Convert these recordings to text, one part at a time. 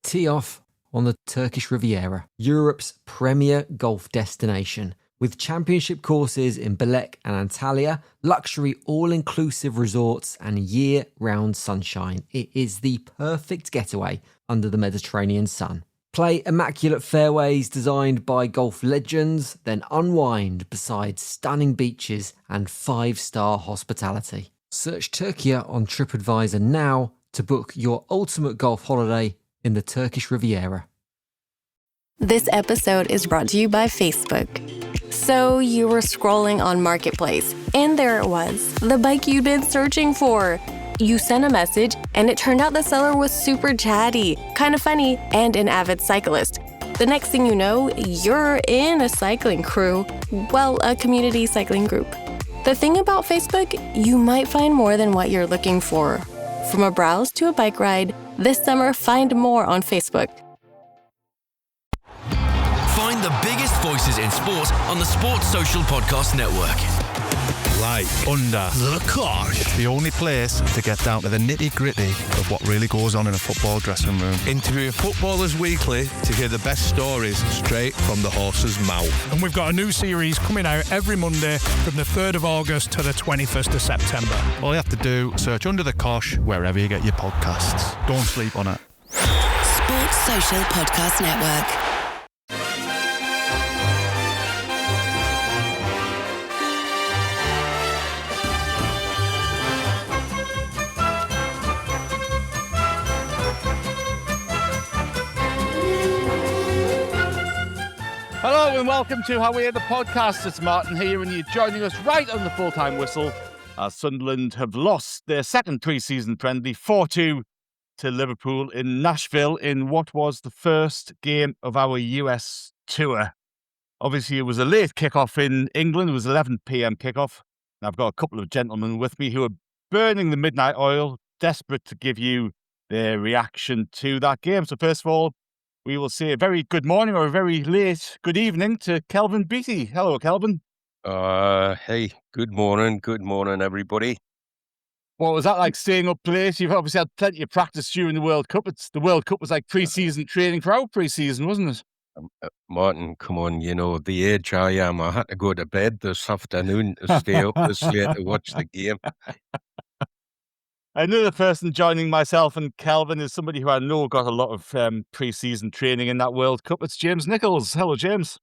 Tee off on the Turkish Riviera, Europe's premier golf destination. With championship courses in Belek and Antalya, luxury all-inclusive resorts and year-round sunshine, it is the perfect getaway under the Mediterranean sun. Play immaculate fairways designed by golf legends, then unwind beside stunning beaches and 5-star hospitality. Search Turkey on TripAdvisor now to book your ultimate golf holiday in the Turkish Riviera. This episode is brought to you by Facebook. So you were scrolling on Marketplace, and there it was, the bike you'd been searching for. You sent a message, and it turned out the seller was super chatty, kind of funny, and an avid cyclist. The next thing you know, you're in a cycling crew. Well, a community cycling group. The thing about Facebook, you might find more than what you're looking for. From a browse to a bike ride, this summer find more on Facebook. Find the biggest voices in sport on the Sports Social Podcast Network. Like Under the Cosh. It's the only place to get down to the nitty-gritty of what really goes on in a football dressing room. Interviewing footballers weekly to hear the best stories straight from the horse's mouth. And we've got a new series coming out every Monday from the 3rd of August to the 21st of September. All you have to do, search Under the Cosh wherever you get your podcasts. Don't sleep on it. Sports Social Podcast Network. Hello and welcome to How We Hear the Podcast. It's Martin here and you're joining us right on the full-time whistle as Sunderland have lost their second pre-season friendly 4-2 to Liverpool in Nashville in what was the first game of our US tour. Obviously, it was a late kickoff in England. It was 11 p.m. kickoff. And I've got a couple of gentlemen with me who are burning the midnight oil, desperate to give you their reaction to that game. So first of all, we will say a very good morning or a very late good evening to Kelvin Beattie. Hello, Kelvin. Hey, good morning, everybody. What was that like staying up late? You've obviously had plenty of practice during the World Cup. The World Cup was like pre-season training for our pre-season, wasn't it? Martin, come on, you know, the age I am, I had to go to bed this afternoon to stay up this late to watch the game. Another person joining myself and Kelvin is somebody who I know got a lot of pre-season training in that World Cup. It's James Nichols. Hello, James.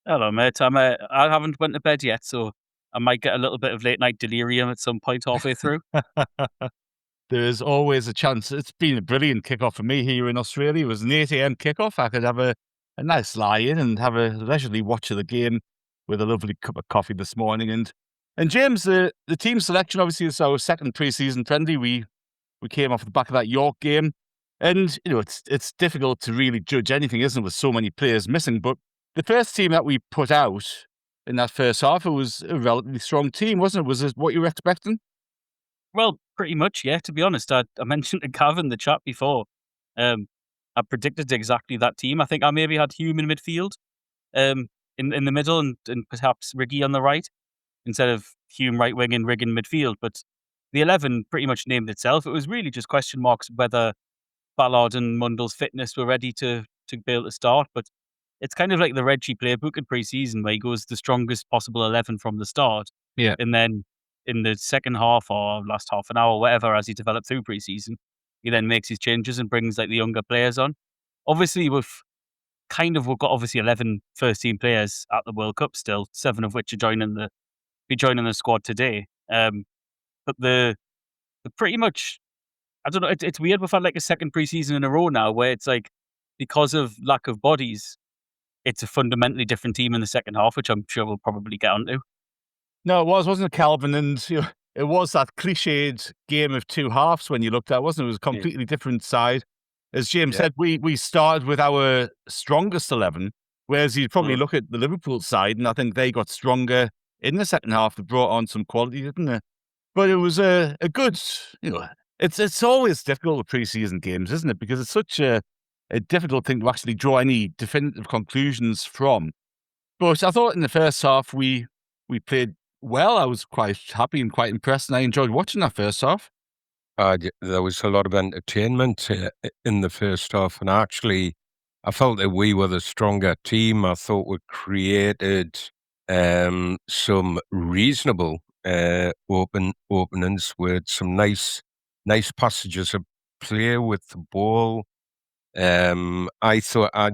Hello, mate. I haven't went to bed yet, so I might get a little bit of late night delirium at some point halfway through. There is always a chance. It's been a brilliant kickoff for me here in Australia. It was an 8 a.m. kickoff. I could have a nice lie in and have a leisurely watch of the game with a lovely cup of coffee this morning. And James, the team selection obviously is our second pre-season friendly. We came off the back of that York game, and you know it's difficult to really judge anything, isn't it, with so many players missing. But the first team that we put out in that first half, it was a relatively strong team, wasn't it? Was it what you were expecting? Well, pretty much, yeah. To be honest, I mentioned to Gav in the chat before. I predicted exactly that team. I think I maybe had Hume in midfield, in the middle, and perhaps Rigg on the right, instead of Hume right wing and Rigg in midfield. But the 11 pretty much named itself. It was really just question marks whether Ballard and Mundell's fitness were ready to be able to start. But it's kind of like the Reggie playbook in pre-season where he goes the strongest possible 11 from the start. Yeah. And then in the second half or last half an hour, whatever, as he developed through pre-season, he then makes his changes and brings like the younger players on. Obviously, we've got obviously 11 first-team players at the World Cup still, 7 of which are joining the squad today. But the pretty much, I don't know, it's weird. We've had like a second preseason in a row now where it's like, because of lack of bodies, it's a fundamentally different team in the second half, which I'm sure we'll probably get onto. No, it wasn't it, Kelvin? And you know, it was that cliched game of two halves when you looked at it, wasn't it? It was a completely different side. As James said, we started with our strongest 11, whereas you'd probably look at the Liverpool side, and I think they got stronger in the second half. They brought on some quality, didn't they? But it was a good, you know, it's always difficult with pre-season games, isn't it? Because it's such a difficult thing to actually draw any definitive conclusions from. But I thought in the first half we played well. I was quite happy and quite impressed, and I enjoyed watching that first half. There was a lot of entertainment in the first half, and actually, I felt that we were the stronger team. I thought we created some reasonable openings with some nice passages of play with the ball. I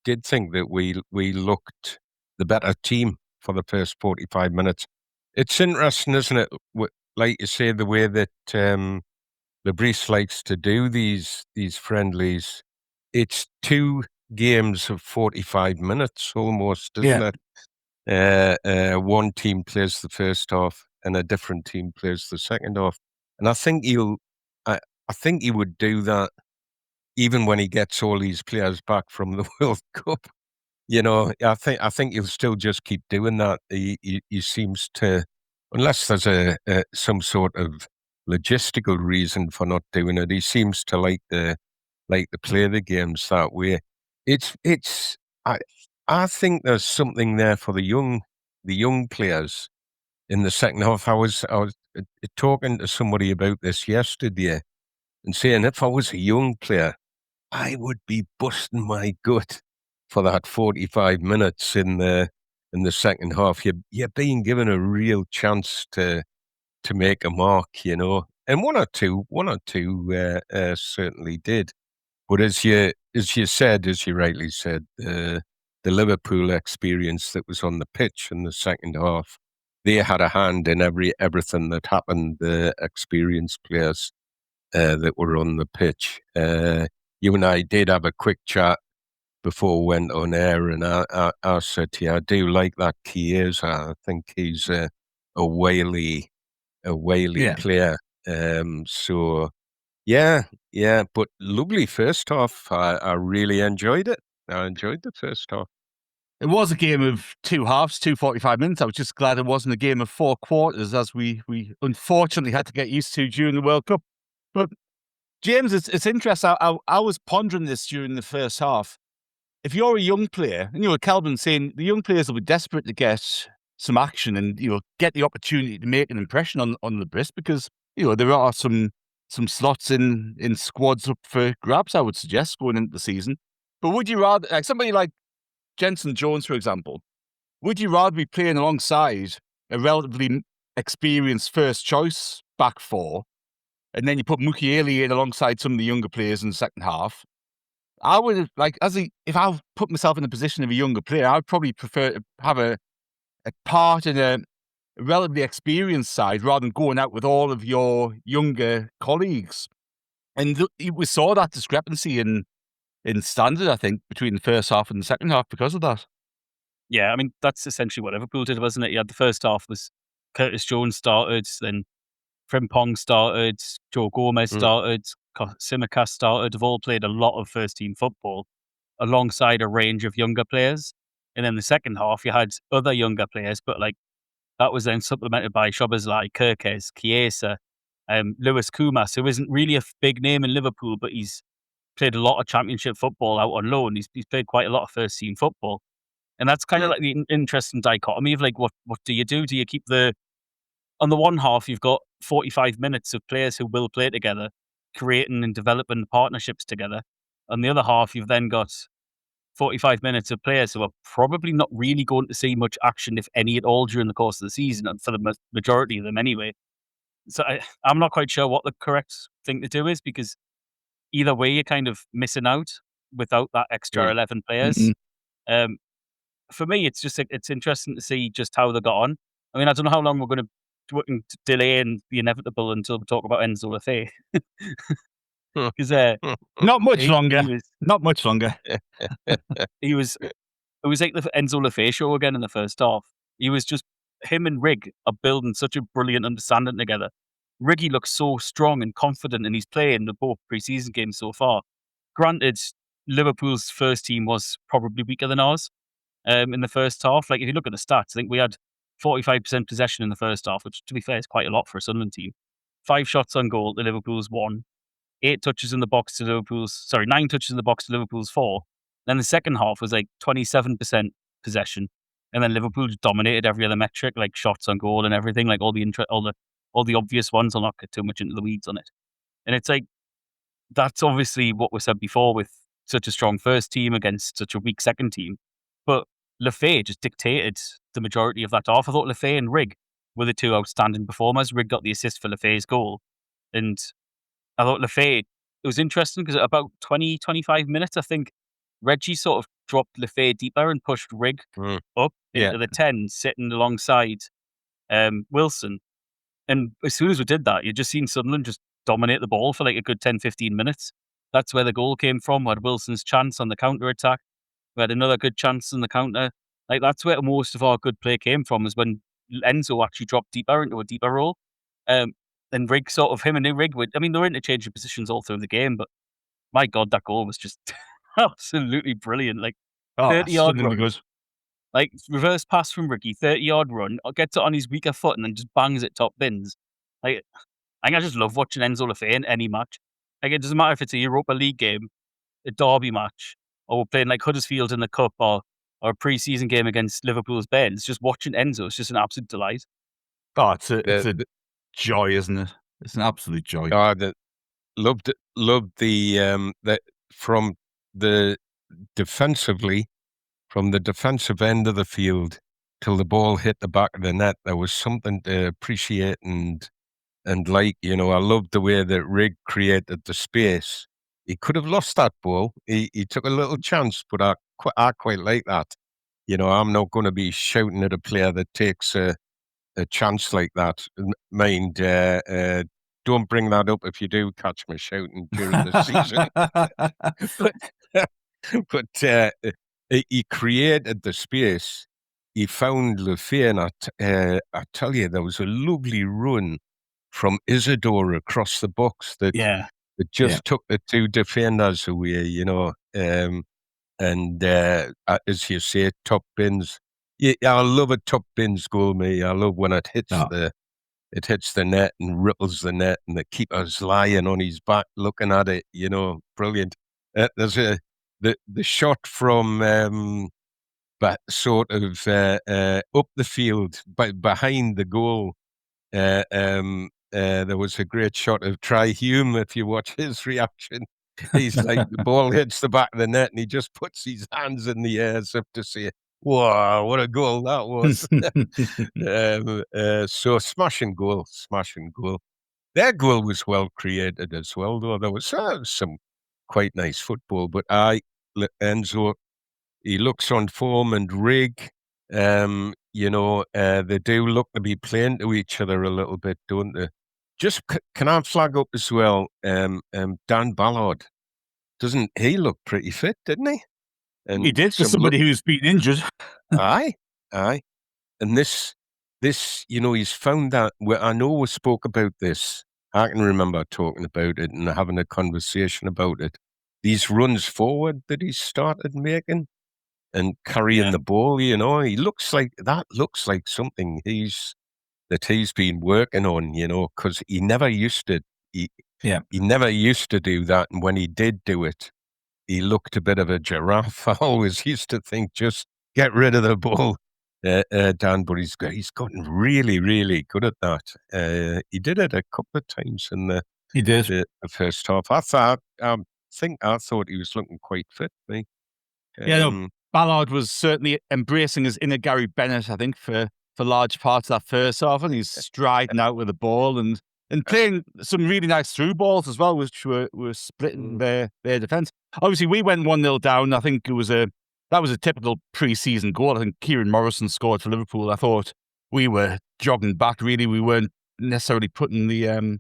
did think that we looked the better team for the first 45 minutes. It's interesting, isn't it? Like you say, the way that Lebris likes to do these friendlies. It's 2 games of 45 minutes almost, isn't it? One team plays the first half and a different team plays the second half. And I think I think he would do that even when he gets all these players back from the World Cup. You know, I think he'll still just keep doing that. He seems to, unless there's some sort of logistical reason for not doing it, he seems to like to play the games that way. I think there's something there for the young players in the second half. I was talking to somebody about this yesterday and saying if I was a young player, I would be busting my gut for that 45 minutes in the second half. You're being given a real chance to make a mark, you know, and one or two certainly did. But as you rightly said, the Liverpool experience that was on the pitch in the second half, they had a hand in everything that happened. The experienced players that were on the pitch. You and I did have a quick chat before we went on air, and I said to you, I do like that Chiesa. I think he's a whaley player. So yeah, but lovely first half. I really enjoyed it. I enjoyed the first half. It was a game of 2 halves, 45 minutes. I was just glad it wasn't a game of 4 quarters, as we unfortunately had to get used to during the World Cup. But James, it's interesting. I was pondering this during the first half. If you're a young player, and Kelvin saying the young players will be desperate to get some action and get the opportunity to make an impression on the Brits, because there are some slots in squads up for grabs, I would suggest, going into the season. But would you rather, like somebody like Jensen Jones, for example, would you rather be playing alongside a relatively experienced first choice back four, and then you put Mukiele in alongside some of the younger players in the second half? I would if I put myself in the position of a younger player, I'd probably prefer to have a part in a relatively experienced side rather than going out with all of your younger colleagues. And we saw that discrepancy in standard, I think, between the first half and the second half because of that. Yeah, I mean, that's essentially what Liverpool did, wasn't it? You had the first half was Curtis Jones started, then Frimpong started, Joe Gomez started, Tsimikas started. Have all played a lot of first-team football alongside a range of younger players. And then the second half, you had other younger players, but that was then supplemented by Szoboszlai, Kerkez, Chiesa, Lewis Koumas, who isn't really a big name in Liverpool, but he's played a lot of championship football out on loan. He's played quite a lot of first-team football. And that's kind of like the interesting dichotomy of what do you do? Do you keep on the one half, you've got 45 minutes of players who will play together, creating and developing partnerships together. On the other half, you've then got 45 minutes of players who are probably not really going to see much action, if any at all, during the course of the season, and for the majority of them anyway. So I'm not quite sure what the correct thing to do is, because either way, you're kind of missing out without that extra 11 players. For me, it's interesting to see just how they got on. I mean, I don't know how long we're going to delay the inevitable until we talk about Enzo Le Fee. Because not much longer. Not much longer. It was like the Enzo Le Fee show again in the first half. He was just, him and Rigg are building such a brilliant understanding together. Riggy looks so strong and confident, and he's playing the both pre-season games so far. Granted, Liverpool's first team was probably weaker than ours in the first half. Like, if you look at the stats, I think we had 45% possession in the first half, which, to be fair, is quite a lot for a Sunderland team. 5 shots on goal to Liverpool's 1. 9 touches in the box to Liverpool's 4. Then the second half was like 27% possession, and then Liverpool just dominated every other metric, like shots on goal and everything, like all the obvious ones. I'll not get too much into the weeds on it. And it's like, that's obviously what was said before with such a strong first team against such a weak second team. But Le Fee just dictated the majority of that half. I thought Le Fee and Rigg were the two outstanding performers. Rigg got the assist for Le Fee's goal. And I thought Le Fee, it was interesting because at about 20, 25 minutes, I think Reggie sort of dropped Le Fee deeper and pushed Rigg up into the 10, sitting alongside Wilson. And as soon as we did that, you just seen Sunderland just dominate the ball for like a good 10, 15 minutes. That's where the goal came from. We had Wilson's chance on the counter-attack. We had another good chance on the counter. Like, that's where most of our good play came from, is when Enzo actually dropped deeper into a deeper role. And Rigg him and Rigg, they were interchanging positions all through the game, but my God, that goal was just absolutely brilliant. Like, 30-yard run. Good. Like, reverse pass from Ricky, 30-yard run, gets it on his weaker foot and then just bangs it top bins. Like, I just love watching Enzo Le Fee in any match. Like, it doesn't matter if it's a Europa League game, a derby match, or we're playing like Huddersfield in the Cup, or a pre-season game against Liverpool's Bairns. Just watching Enzo, it's just an absolute delight. Oh, it's a joy, isn't it? It's an absolute joy. Loved the from the defensively, from the defensive end of the field till the ball hit the back of the net. There was something to appreciate and like, I loved the way that Rigg created the space. He could have lost that ball. He took a little chance, but I quite like that. I'm not going to be shouting at a player that takes a chance like that. Mind, don't bring that up if you do catch me shouting during the season. but he created the space. He found Le Fee, and I tell you, there was a lovely run from Isidore across the box that just took the two defenders away, and as you say, top bins. Yeah, I love a top bins goal, mate. I love when it hits the net and ripples the net, and the keeper's lying on his back looking at it. Brilliant. There's the shot from but sort of up the field, behind the goal. There was a great shot of Tri Hume. If you watch his reaction, he's like, the ball hits the back of the net and he just puts his hands in the air as if to say, wow, what a goal that was. So smashing goal. Their goal was well created as well, though. There was some quite nice football, but Enzo, he looks on form, and Rigg, they do look to be playing to each other a little bit, don't they? Just can I flag up as well? Dan Ballard, doesn't he look pretty fit? Didn't he? And he did for somebody who's been injured. Aye. And this, he's found that. I know we spoke about this. I can remember talking about it and having a conversation about it. These runs forward that he started making and carrying the ball, he looks like something he's been working on, because he never used to. He never used to do that, and when he did do it, he looked a bit of a giraffe. I always used to think, just get rid of the ball, Dan. But he's gotten really, really good at that. He did it a couple of times in the first half. I thought he was looking quite fit. Ballard was certainly embracing his inner Gary Bennett, I think, for large parts of that first half, and he's striding out with the ball and playing some really nice through balls as well, which were splitting their defence. Obviously, we went 1-0 down. I think that was a typical pre-season goal. I think Kieran Morrison scored for Liverpool. I thought we were jogging back, really. We weren't necessarily putting the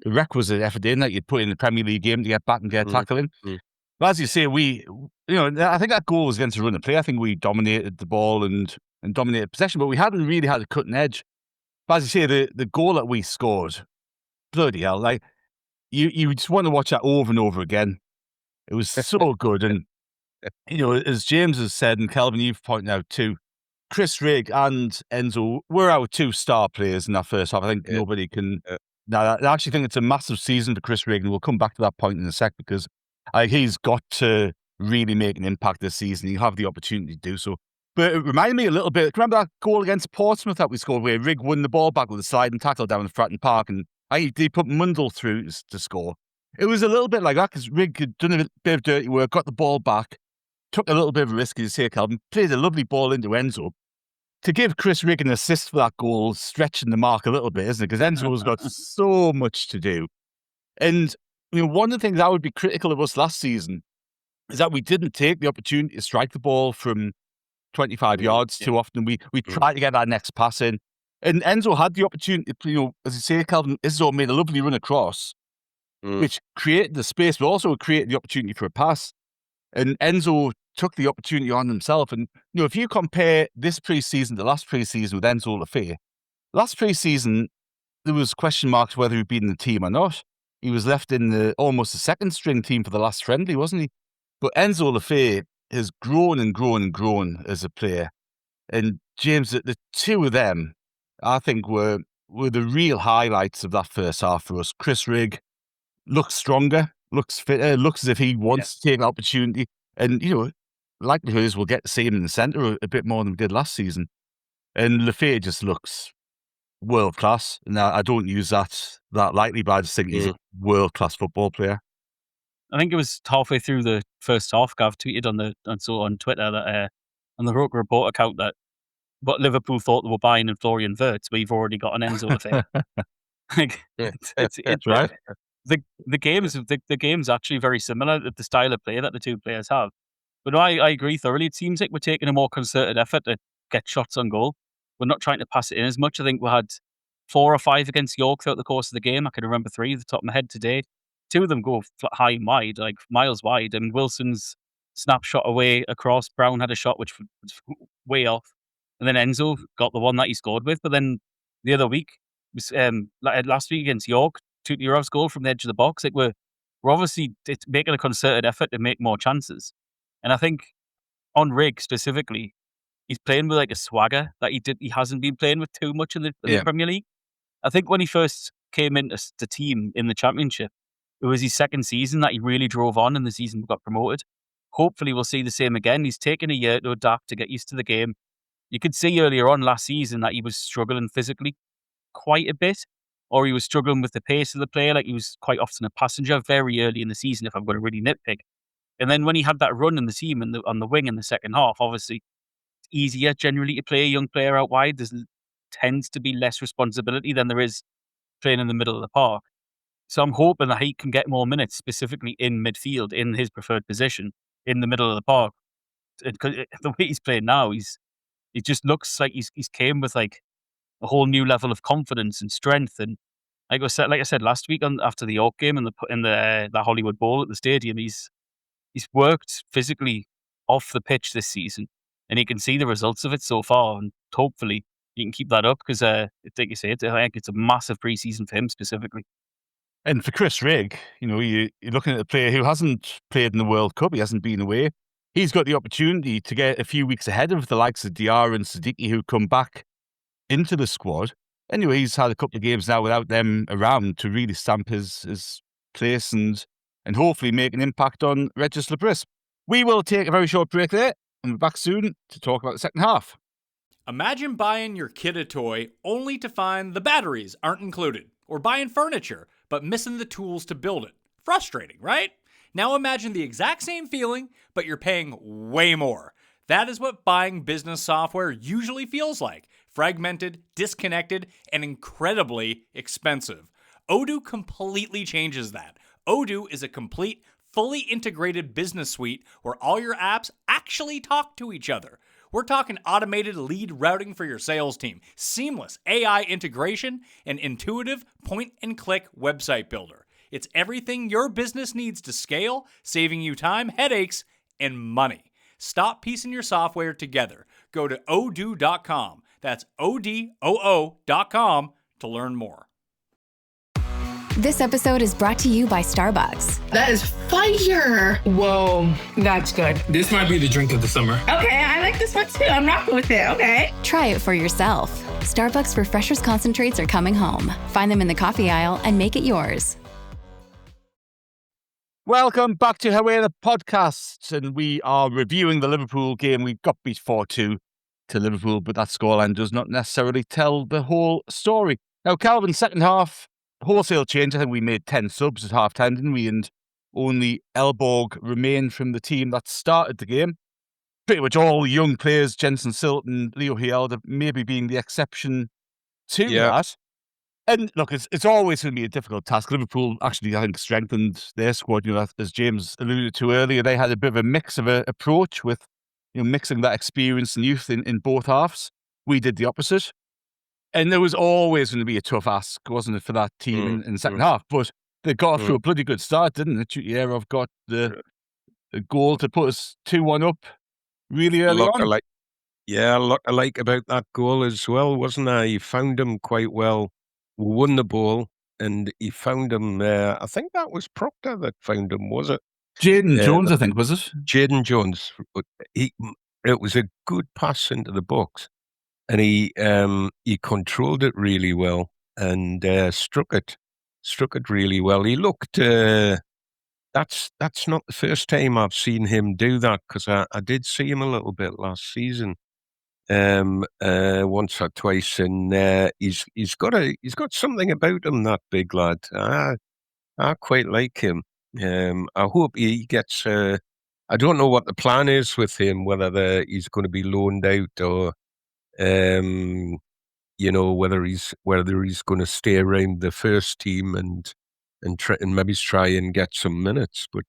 requisite effort in that you'd put in the Premier League game to get back and get a tackle in. But as you say, I think that goal was against a run of play. I think we dominated the ball and dominated possession, but we hadn't really had a cutting edge. But as you say, the goal that we scored, bloody hell, like you just want to watch that over and over again. It was so good. And, as James has said, and Kelvin, you've pointed out too, Chris Rigg and Enzo were our two star players in that first half. I think nobody can... Now, I actually think it's a massive season for Chris Rigg, and we'll come back to that point in a sec, because he's got to really make an impact this season. He'll have the opportunity to do so. But it reminded me a little bit, remember that goal against Portsmouth that we scored, where Rigg won the ball back with a sliding tackle down in Fratton Park, and he put Mundell through to score. it was a little bit like that because Rigg had done a bit of dirty work, got the ball back, took a little bit of a risk, as you say, Kelvin, played a lovely ball into Enzo. To give Chris Rigg an assist for that goal, stretching the mark a little bit, isn't it? Because Enzo's got so much to do. And one of the things I would be critical of us last season is that we didn't take the opportunity to strike the ball from 25 yards too often. We tried to get our next pass in. And Enzo had the opportunity, as you say, Kelvin, Enzo made a lovely run across, which created the space, but also created the opportunity for a pass. And Enzo took the opportunity on himself. And, if you compare this pre-season to last pre-season with Enzo Le Fee, last pre-season, there was question marks whether he'd been in the team or not. He was left in almost the second string team for the last friendly, wasn't he? But Enzo Le Fee has grown and grown and grown as a player. And James, the two of them, I think, were the real highlights of that first half for us. Chris Rigg looks stronger, looks fitter, looks as if he wants to take an opportunity. And, likelihood is we'll get to see him in the centre a bit more than we did last season. And Le Fee just looks world class. Now, I don't use that lightly, but I just think he's a world class football player. I think it was halfway through the first half, Gav tweeted on Twitter that on the Roker Report account that what Liverpool thought they were buying in Florian Wirtz, we've already got an Enzo Le Fee. It's right. The game's actually very similar, the style of play that the two players have. But I agree thoroughly. It seems like we're taking a more concerted effort to get shots on goal. We're not trying to pass it in as much. I think we had 4 or 5 against York throughout the course of the game. I can remember 3 at the top of my head today. 2 of them go high and wide, like miles wide. And Wilson's snapshot away across. Brown had a shot which was way off. And then Enzo got the one that he scored with. But then the other week, last week against York, Tuturov's goal from the edge of the box. Like we're obviously making a concerted effort to make more chances. And I think on Rigg specifically, he's playing with like a swagger that he hasn't been playing with too much in the Premier League. I think when he first came into the team in the Championship, it was his second season that he really drove on, and the season got promoted. Hopefully we'll see the same again. He's taken a year to adapt, to get used to the game. You could see earlier on last season that he was struggling physically quite a bit, or he was struggling with the pace of the play. Like he was quite often a passenger very early in the season, if I'm going to really nitpick. And then when he had that run in the team on the wing in the second half, obviously it's easier generally to play a young player out wide. There tends to be less responsibility than there is playing in the middle of the park. So I'm hoping that he can get more minutes, specifically in midfield, in his preferred position, in the middle of the park. Because the way he's playing now, he just looks like he's came with like a whole new level of confidence and strength. And like I said last week after the York game and the Hollywood Bowl at the stadium, he's worked physically off the pitch this season, and you can see the results of it so far. And hopefully you can keep that up because, like you say, I think it's a massive preseason for him specifically. And for Chris Rigg, you're looking at a player who hasn't played in the World Cup. He hasn't been away. He's got the opportunity to get a few weeks ahead of the likes of Diarra and Siddiqui, who come back into the squad. Anyway, he's had a couple of games now without them around to really stamp his place and hopefully make an impact on Regis Labris. We will take a very short break there, and we're back soon to talk about the second half. Imagine buying your kid a toy only to find the batteries aren't included, or buying furniture but missing the tools to build it. Frustrating, right? Now imagine the exact same feeling, but you're paying way more. That is what buying business software usually feels like. Fragmented, disconnected, and incredibly expensive. Odoo completely changes that. Odoo is a complete, fully integrated business suite where all your apps actually talk to each other. We're talking automated lead routing for your sales team, seamless AI integration, and intuitive point-and-click website builder. It's everything your business needs to scale, saving you time, headaches, and money. Stop piecing your software together. Go to odoo.com. That's odoo.com to learn more. This episode is brought to you by Starbucks. That is fire. Whoa, that's good. This might be the drink of the summer. Okay, I like this one too. I'm rocking with it. Okay. Try it for yourself. Starbucks Refreshers concentrates are coming home. Find them in the coffee aisle and make it yours. Welcome back to Away the podcast, and we are reviewing the Liverpool game. We got beat 4-2 to Liverpool, but that scoreline does not necessarily tell the whole story. Now, Kelvin, second half, wholesale change. I think we made 10 subs at half time, didn't we? And only Elborg remained from the team that started the game. Pretty much all young players, Jensen Silton, Leo Hielder, maybe being the exception to that. And look, it's always going to be a difficult task. Liverpool actually, I think, strengthened their squad. As James alluded to earlier, they had a bit of a mix of an approach with, mixing that experience and youth in both halves. We did the opposite. And there was always going to be a tough ask, wasn't it, for that team in the second half? But they got through a bloody good start, didn't they? Tutierov got the goal to put us 2-1 up really early on. A lot I like about that goal as well, wasn't there? He found him quite well. We won the ball, and he found him. I think that was Proctor that found him, was it? Jaden Jones, I think, was it? Jaden Jones. It was a good pass into the box, and he controlled it really well and struck it really well. He looked. That's not the first time I've seen him do that, because I did see him a little bit last season. Once or twice, and he's got something about him, that big lad. I quite like him. I hope he gets. I don't know what the plan is with him, whether he's going to be loaned out or, whether he's going to stay around the first team and maybe try and get some minutes. But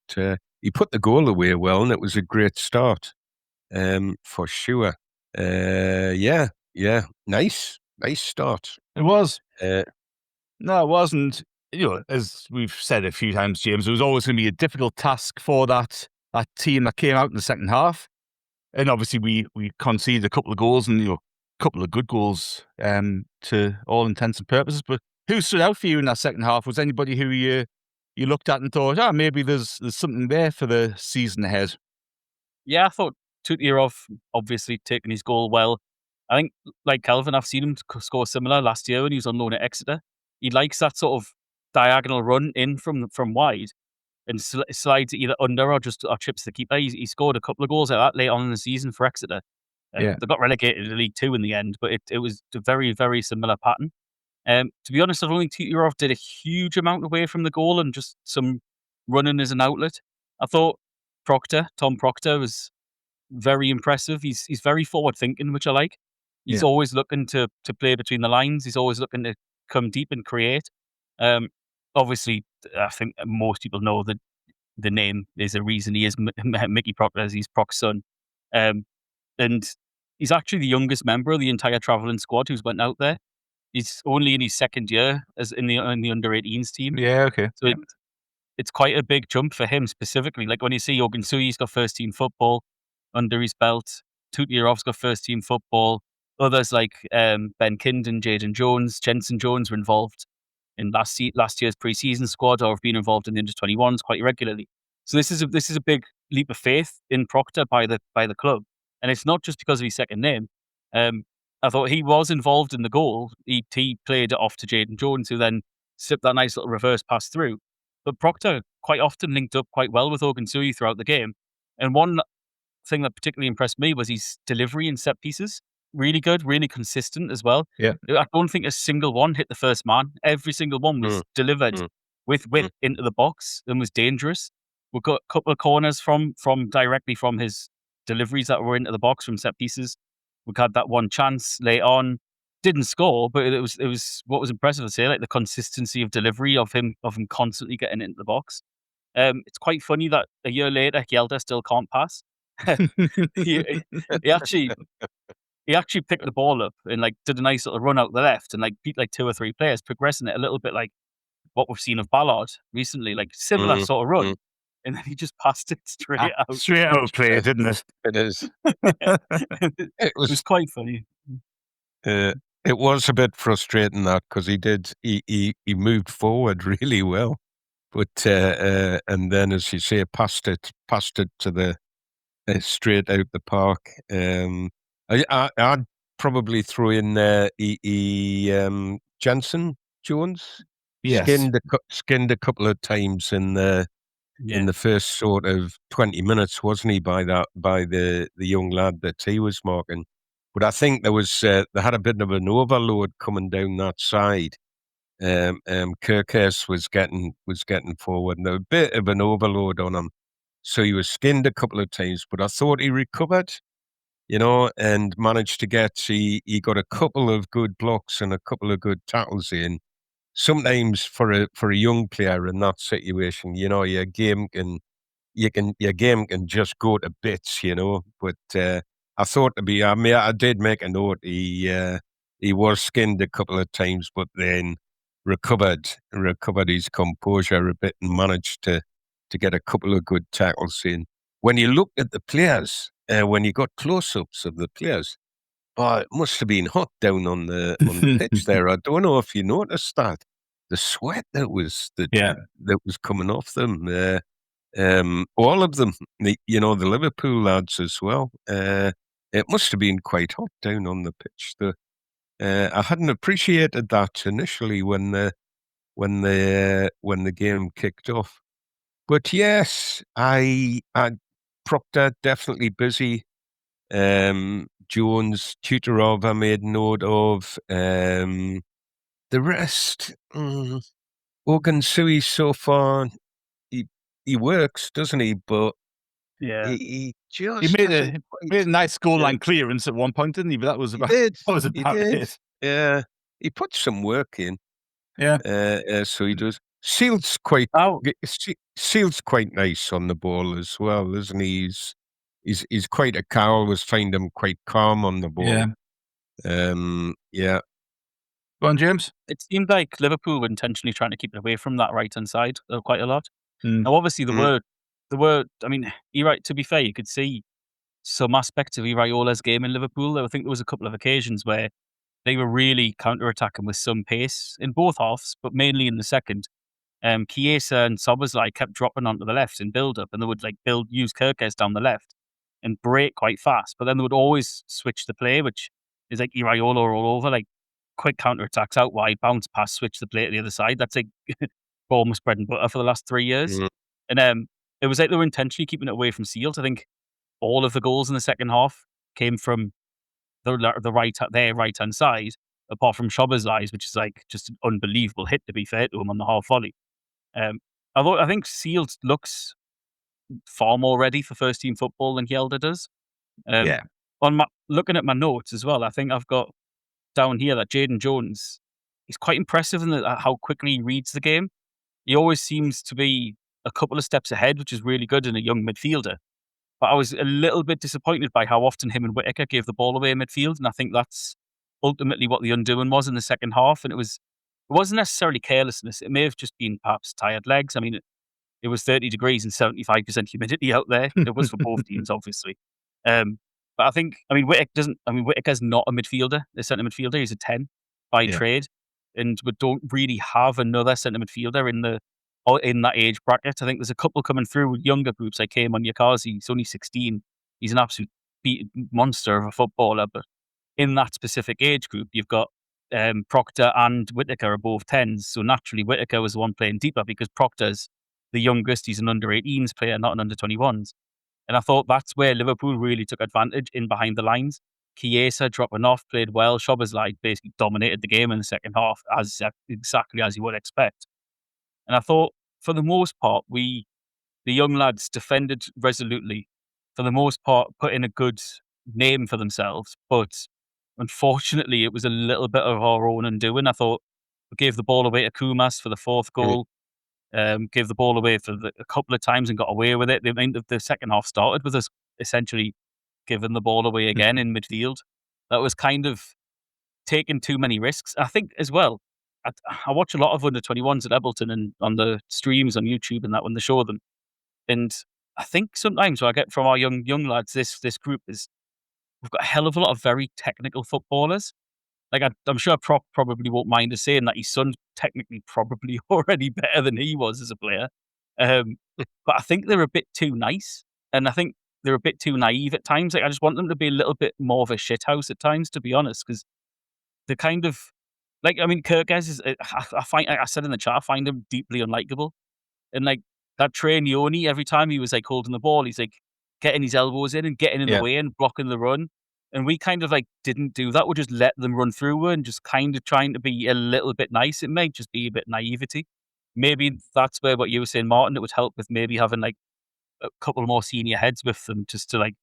he put the goal away well, and it was a great start, for sure. Nice start. It was. No, it wasn't. As we've said a few times, James, it was always going to be a difficult task for that team that came out in the second half. And obviously we conceded a couple of goals, and a couple of good goals to all intents and purposes. But who stood out for you in that second half? Was anybody who you looked at and thought, maybe there's something there for the season ahead? Yeah, I thought Tutierov obviously taking his goal well. I think, like Kelvin, I've seen him score similar last year when he was on loan at Exeter. He likes that sort of diagonal run in from wide and slides it either under or chips the keeper. He scored a couple of goals like that late on in the season for Exeter. They got relegated to League Two in the end, but it was a very, very similar pattern. To be honest, I don't think Tutierov did a huge amount away from the goal and just some running as an outlet. I thought Tom Proctor was very impressive. He's very forward thinking, which I like. He's always looking to play between the lines. He's always looking to come deep and create. Obviously, I think most people know that the name is a reason he is Mickey Proctor, as he's Proc's son. And he's actually the youngest member of the entire travelling squad who's went out there. He's only in his second year as in the under-18s team. Yeah, okay. So it's quite a big jump for him specifically. Like when you see Ogunsuyi's got first team football under his belt, Tutierov's got first team football. Others like Ben Kinden, Jaden Jones, Jensen Jones were involved in last year's pre-season squad, or have been involved in the under-21s quite regularly. So this is a big leap of faith in Proctor by the club, and it's not just because of his second name. I thought he was involved in the goal. He played it off to Jaden Jones, who then slipped that nice little reverse pass through. But Proctor quite often linked up quite well with Ogunsuyi throughout the game. And one thing that particularly impressed me was his delivery in set pieces. Really good, really consistent as well. Yeah. I don't think a single one hit the first man. Every single one was delivered with width into the box and was dangerous. We got a couple of corners from directly from his deliveries that were into the box from set pieces. We had that one chance late on. Didn't score, but it was what was impressive to say, like the consistency of delivery of him constantly getting into the box. It's quite funny that a year later Hjelde still can't pass. he actually picked the ball up and like did a nice little run out the left and like beat like 2 or 3 players, progressing it a little bit like what we've seen of Ballard recently, like similar sort of run. And then he just passed it straight out. Straight out of play, didn't it? It is. It was quite funny. It was a bit frustrating that, because he moved forward really well, but and then, as you say, passed it to the straight out the park. I'd probably throw in Jensen Jones. Yes. Skinned a couple of times in the first sort of 20 minutes, wasn't he? By the young lad that he was marking. But I think there was they had a bit of an overload coming down that side, Kirkes was getting forward, and a bit of an overload on him. So he was skinned a couple of times, but I thought he recovered, and managed to he got a couple of good blocks and a couple of good tackles in. Sometimes for a young player in that situation, your game can just go to bits, But I thought I did make a note. He was skinned a couple of times, but then recovered his composure a bit and managed to get a couple of good tackles in. When you looked at the players, when you got close-ups of the players, it must have been hot down on the pitch there. I don't know if you noticed that. The sweat that was coming off them. All of them, the Liverpool lads as well. It must have been quite hot down on the pitch. I hadn't appreciated that initially when the game kicked off. But yes, Proctor definitely busy. Jones, Tutorov, I made note of. The rest, Ogunsui so far, he works, doesn't he? But he made a nice goal line clearance at one point, didn't he? But that was about it. Yeah, he put some work in. Yeah. So he does. Seal's quite nice on the ball as well, isn't he? He's quite I always find him quite calm on the ball. Yeah. Go on, James. It seemed like Liverpool were intentionally trying to keep it away from that right-hand side quite a lot. Now, obviously, the word. I mean, to be fair, you could see some aspects of Iraiola's game in Liverpool. I think there was a couple of occasions where they were really counter-attacking with some pace in both halves, but mainly in the second. Chiesa and Szoboszlai kept dropping onto the left in build-up, and they would use Kirkes down the left and break quite fast. But then they would always switch the play, which is like Iraiola all over, like quick counter-attacks out wide, bounce pass, switch the play to the other side. That's like almost bread and butter for the last 3 years. And it was like they were intentionally keeping it away from Seals. I think all of the goals in the second half came from their right-hand side, apart from Szoboszlai's, which is like just an unbelievable hit, to be fair to him, on the half volley. I think Seals looks far more ready for first-team football than Hjelde does. Looking at my notes as well, I think I've got down here that Jadon Jones, he's quite impressive in how quickly he reads the game. He always seems to be a couple of steps ahead, which is really good in a young midfielder. But I was a little bit disappointed by how often him and Whittaker gave the ball away in midfield, and I think that's ultimately what the undoing was in the second half. And it wasn't necessarily carelessness. It may have just been perhaps tired legs. I mean, it was 30 degrees and 75% humidity out there. It was for both teams, obviously. But I think, Whittaker's not a midfielder, a centre midfielder. He's a 10 by trade. And we don't really have another centre midfielder in that age bracket. I think there's a couple coming through with younger groups. Like Cayman Yakazi, he's only 16. He's an absolute monster of a footballer. But in that specific age group, you've got Proctor and Whittaker are both 10s. So naturally, Whittaker was the one playing deeper because Proctor's the youngest. He's an under-18s player, not an under-21s. And I thought that's where Liverpool really took advantage in behind the lines. Chiesa dropping off, played well. Szoboszlai basically dominated the game in the second half, exactly as you would expect. And I thought, for the most part, the young lads defended resolutely. For the most part, put in a good name for themselves. But unfortunately, it was a little bit of our own undoing. I thought we gave the ball away to Kumas for the fourth goal. Gave the ball away for a couple of times and got away with it. The second half started with us essentially giving the ball away again in midfield. That was kind of taking too many risks. I think as well, I watch a lot of under-21s at Ebleton and on the streams on YouTube and that when they show them. And I think sometimes what I get from our young lads, this group, is we've got a hell of a lot of very technical footballers. Like I'm sure Prop probably won't mind us saying that his son's technically probably already better than he was as a player. But I think they're a bit too nice. And I think they're a bit too naive at times. Like I just want them to be a little bit more of a shithouse at times, to be honest, because they're kind of like, I mean, Kirkes is, I said in the chat, I find him deeply unlikable. And like that Trey Nioni, every time he was like holding the ball, he's like getting his elbows in and getting in the way and blocking the run. And we kind of like didn't do that. We just let them run through and just kind of trying to be a little bit nice. It might just be a bit naivety. Maybe that's where what you were saying, Martin, it would help with maybe having like a couple more senior heads with them just to like,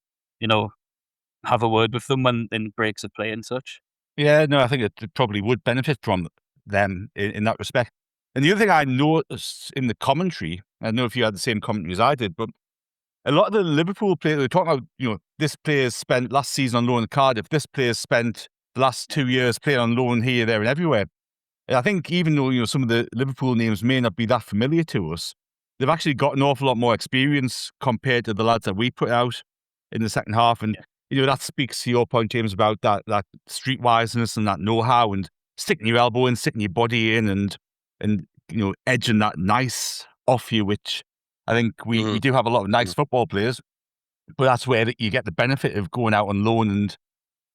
have a word with them when in breaks of play and such. Yeah, no, I think it probably would benefit from them in that respect. And the other thing I noticed in the commentary, I don't know if you had the same commentary as I did, but a lot of the Liverpool players, they're talking about, this player's spent last season on loan at Cardiff, this player's spent the last 2 years playing on loan here, there, and everywhere. And I think even though, some of the Liverpool names may not be that familiar to us, they've actually got an awful lot more experience compared to the lads that we put out in the second half. And, that speaks to your point, James, about that streetwiseness and that know-how and sticking your elbow in, sticking your body in and edging that nice off you, which I think we do have a lot of nice football players, but that's where you get the benefit of going out on loan and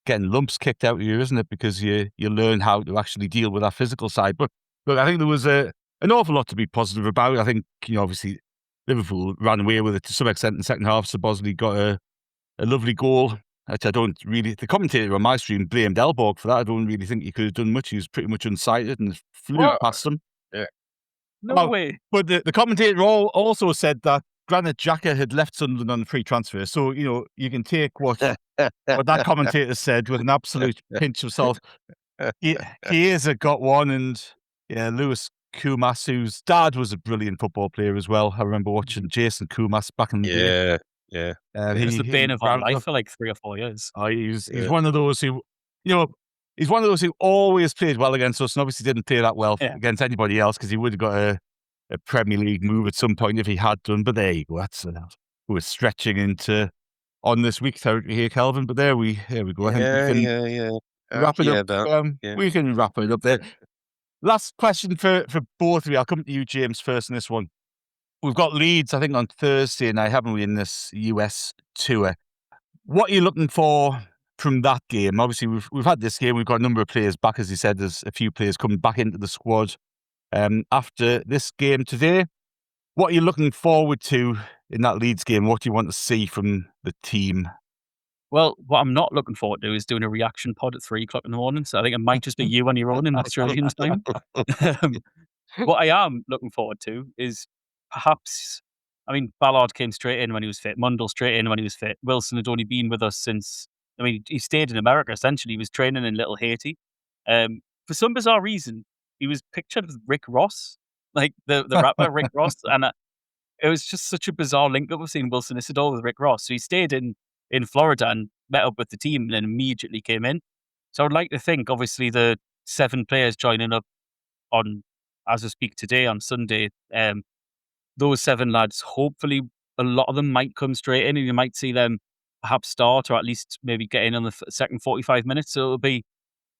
getting lumps kicked out of you, isn't it? Because you learn how to actually deal with that physical side. But look, I think there was an awful lot to be positive about. I think, obviously Liverpool ran away with it to some extent in the second half. Bosley got a lovely goal, which I don't really, the commentator on my stream blamed Elborg for that. I don't really think he could have done much. He was pretty much unsighted and flew past him. Yeah. No way. But the commentator also said that Granit Xhaka had left Sunderland on a free transfer. So, you can take what that commentator said with an absolute pinch of salt. Chiesa got one, and Lewis Koumas, whose dad was a brilliant football player as well. I remember watching Jason Koumas back in the day. Yeah. He was the bane of our life for like 3 or 4 years. He's one of those who, he's one of those who always played well against us and obviously didn't play that well against anybody else because he would have got a Premier League move at some point if he had done. But there you go. That's we're stretching into on this week territory here, Kelvin. But there we go. I think we can wrap it up. We can wrap it up there. Last question for both of you. I'll come to you, James, first in this one. We've got Leeds, I think, on Thursday night, haven't we, in this US tour? What are you looking for from that game? Obviously, we've had this game. We've got a number of players back, as you said. There's a few players coming back into the squad after this game today. What are you looking forward to in that Leeds game? What do you want to see from the team? Well, what I'm not looking forward to is doing a reaction pod at 3:00 in the morning. So I think it might just be you on your own in Australian time. What I am looking forward to is perhaps, Ballard came straight in when he was fit. Mundell straight in when he was fit. Wilson had only been with us since, he stayed in America, essentially. He was training in Little Haiti. For some bizarre reason, he was pictured with Rick Ross, like the rapper Rick Ross. And it was just such a bizarre link up of seeing Wilson Isidore with Rick Ross. So he stayed in Florida and met up with the team and then immediately came in. So I would like to think, obviously, the 7 players joining up on, as I speak today, on Sunday, those 7 lads, hopefully a lot of them might come straight in and you might see them perhaps start or at least maybe get in on the second 45 minutes. So it'll be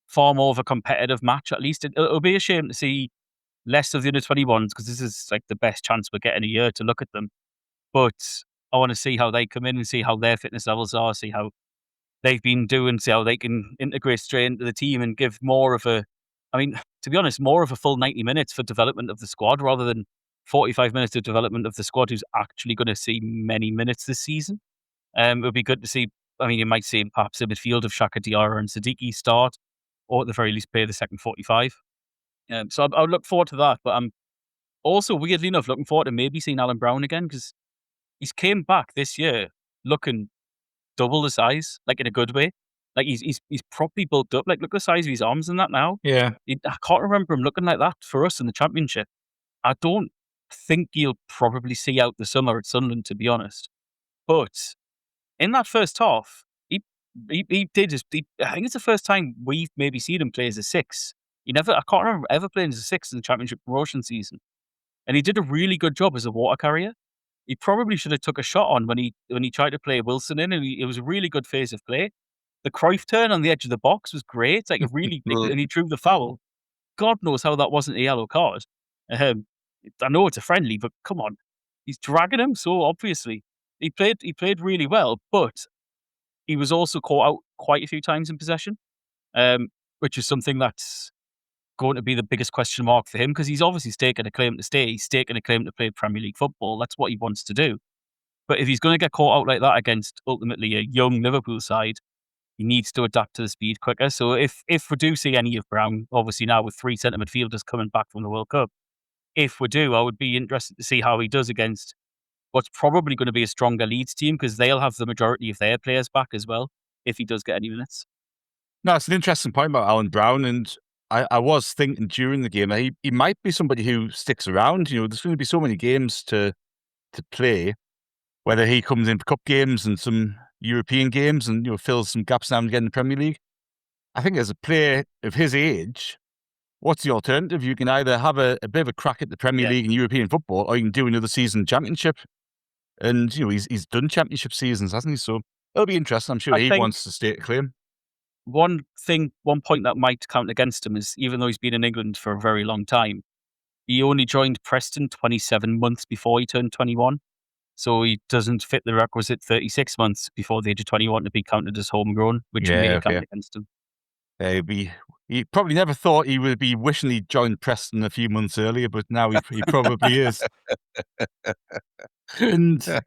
far more of a competitive match, at least. It'll be a shame to see less of the under-21s because this is like the best chance we're getting a year to look at them. But I want to see how they come in and see how their fitness levels are, see how they've been doing, see how they can integrate straight into the team and give more of a, to be honest, more of a full 90 minutes for development of the squad rather than 45 minutes of development of the squad who's actually going to see many minutes this season. It would be good to see, you might see perhaps a midfield of Shaka Diarra and Siddiqui start, or at the very least play the second 45. So I would look forward to that, but I'm also, weirdly enough, looking forward to maybe seeing Alan Brown again because he's came back this year looking double the size, like in a good way. Like he's properly bulked up. Like look at the size of his arms and that now. Yeah. I can't remember him looking like that for us in the Championship. I don't think he'll probably see out the summer at Sunderland, to be honest. But in that first half, he did. I think it's the first time we've maybe seen him play as a 6. I can't remember ever playing as a 6 in the Championship promotion season, and he did a really good job as a water carrier. He probably should have took a shot on when he tried to play Wilson in, and it was a really good phase of play. The Cruyff turn on the edge of the box was great, like and he drew the foul. God knows how that wasn't a yellow card. I know it's a friendly, but come on, he's dragging him so obviously. He played really well, but he was also caught out quite a few times in possession, which is something that's going to be the biggest question mark for him because he's obviously staking a claim to stay. He's staking a claim to play Premier League football. That's what he wants to do. But if he's going to get caught out like that against ultimately a young Liverpool side, he needs to adapt to the speed quicker. So if we do see any of Brown, obviously now with 3 centre midfielders coming back from the World Cup, if we do, I would be interested to see how he does against what's probably going to be a stronger Leeds team, because they'll have the majority of their players back as well, if he does get any minutes. No, it's an interesting point about Alan Brown, and I was thinking during the game that he might be somebody who sticks around. There's going to be so many games to play, whether he comes in for cup games and some European games and fills some gaps now and again in the Premier League. I think as a player of his age, what's the alternative? You can either have a bit of a crack at the Premier League and European football, or you can do another season Championship. And he's done Championship seasons, hasn't he? So it'll be interesting. I'm sure he wants to stake a claim. One point that might count against him is, even though he's been in England for a very long time, he only joined Preston 27 months before he turned 21. So he doesn't fit the requisite 36 months before the age of 21 to be counted as homegrown, which may count against him. He probably never thought he would be wishing he joined Preston a few months earlier, but now he probably is. And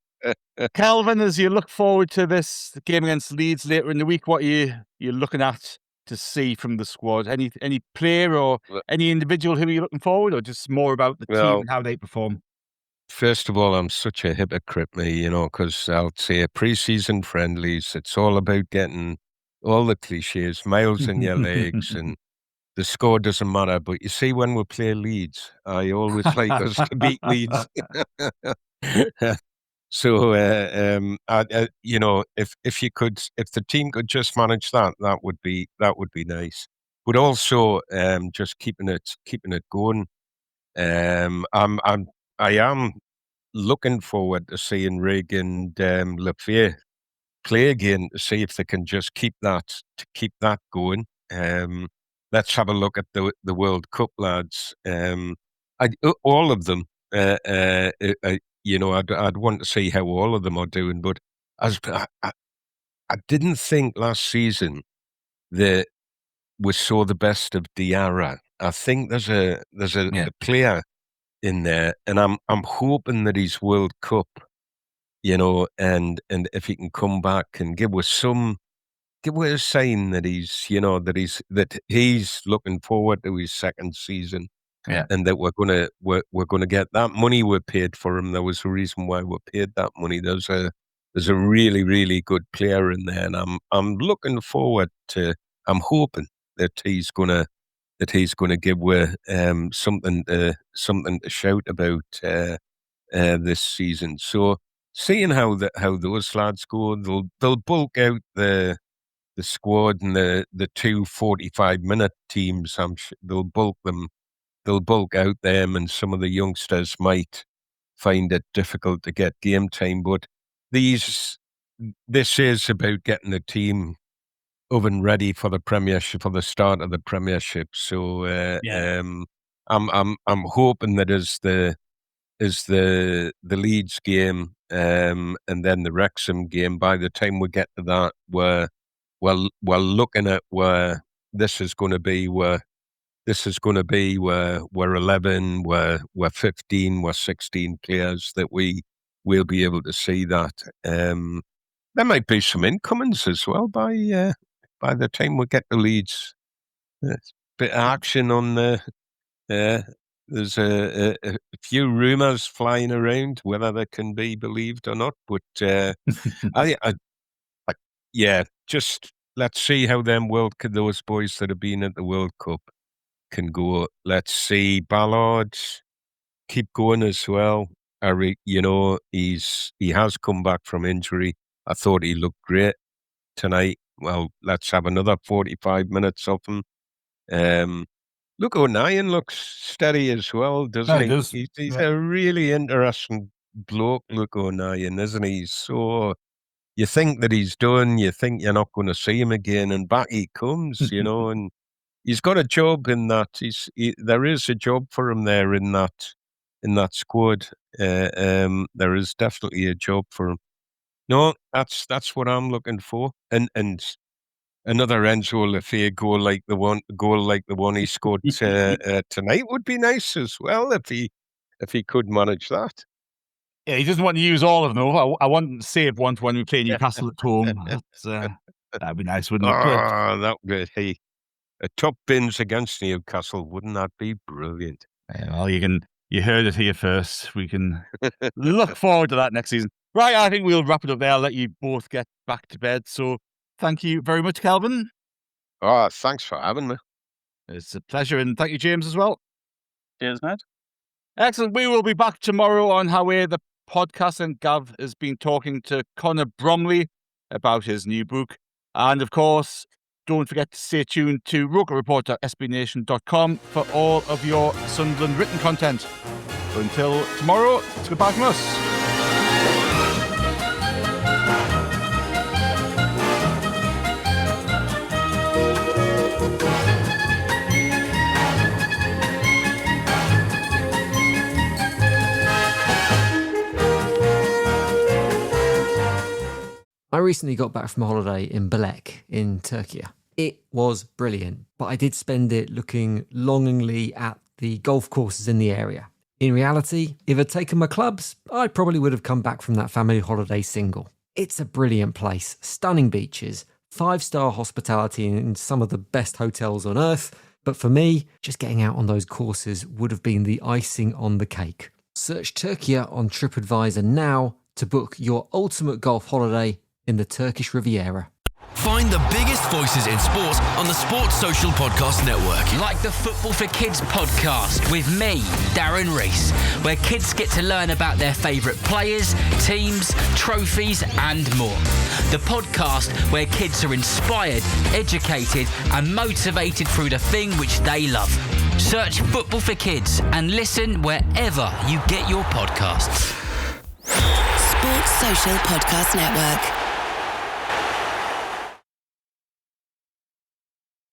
Kelvin, as you look forward to this game against Leeds later in the week, what are you looking at to see from the squad? Any player or any individual who are you looking forward, or just more about the team and how they perform? First of all, I'm such a hypocrite, because I'll say pre-season friendlies, it's all about getting all the cliches, miles in your legs, and the score doesn't matter. But you see, when we play Leeds, I always like us to beat Leeds. So, if the team could just manage that, that would be nice. But also, just keeping it going. I am looking forward to seeing Rigg and Le Fee play again, to see if they can just keep that going. Let's have a look at the World Cup lads. All of them. I'd want to see how all of them are doing. But I didn't think last season that we saw the best of Diarra. I think there's a player in there, and I'm hoping that he's World Cup, and if he can come back and give us a sign that he's looking forward to his second season, and that we're gonna get that money we paid for him. There was a reason why we paid that money. There's a really, really good player in there, and I'm looking forward to. I'm hoping that he's gonna give something to shout about this season. So seeing how those lads go, they'll bulk out the squad and the 2 45-minute teams. I'm sure they'll bulk out them, and some of the youngsters might find it difficult to get game time. But this is about getting the team oven ready for the Premiership, for the start of the Premiership. So I'm hoping that as the Leeds game and then the Wrexham game, by the time we get to that, we're looking at where this is going to be. We're 11, we're 15, we're 16 players that we'll be able to see that. There might be some incomings as well by the time we get to Leeds. Bit of action on the. There's a few rumours flying around, whether they can be believed or not. But just let's see how those boys that have been at the World Cup can go. Let's see Ballard keep going as well. He has come back from injury. I thought he looked great tonight. Well, let's have another 45 minutes of him. Look, O'Nien looks steady as well, doesn't he? Does. He's a really interesting bloke, Luke O'Nien, isn't he? So you think that he's done, you think you're not going to see him again, and back he comes, and he's got a job in that. There is a job for him there in that squad. There is definitely a job for him. No, that's what I'm looking for, and another Enzo Le Fee goal like the one he scored tonight would be nice as well if he could manage that. Yeah, he doesn't want to use all of them. I want to save one when we play Newcastle at home. That'd be nice, wouldn't it? Oh, that would be a top bins against Newcastle. Wouldn't that be brilliant? Well, you heard it here first. We can look forward to that next season. Right, I think we'll wrap it up there. I'll let you both get back to bed. So thank you very much, Kelvin. Oh, thanks for having me. It's a pleasure. And thank you, James, as well. Cheers, mate. Excellent. We will be back tomorrow on How We're the Podcast, and Gav has been talking to Connor Bromley about his new book. And of course, don't forget to stay tuned to rokerreport.sbnation.com for all of your Sunderland written content. So until tomorrow, it's goodbye from us. I recently got back from a holiday in Belek in Turkey. It was brilliant, but I did spend it looking longingly at the golf courses in the area. In reality, if I'd taken my clubs, I probably would have come back from that family holiday single. It's a brilliant place, stunning beaches, 5-star hospitality in some of the best hotels on earth, but for me, just getting out on those courses would have been the icing on the cake. Search Turkey on TripAdvisor now to book your ultimate golf holiday in the Turkish Riviera. Find the biggest voices in sports on the Sports Social Podcast Network. Like the Football for Kids podcast with me, Darren Rees, where kids get to learn about their favourite players, teams, trophies and more. The podcast where kids are inspired, educated and motivated through the thing which they love. Search Football for Kids and listen wherever you get your podcasts. Sports Social Podcast Network.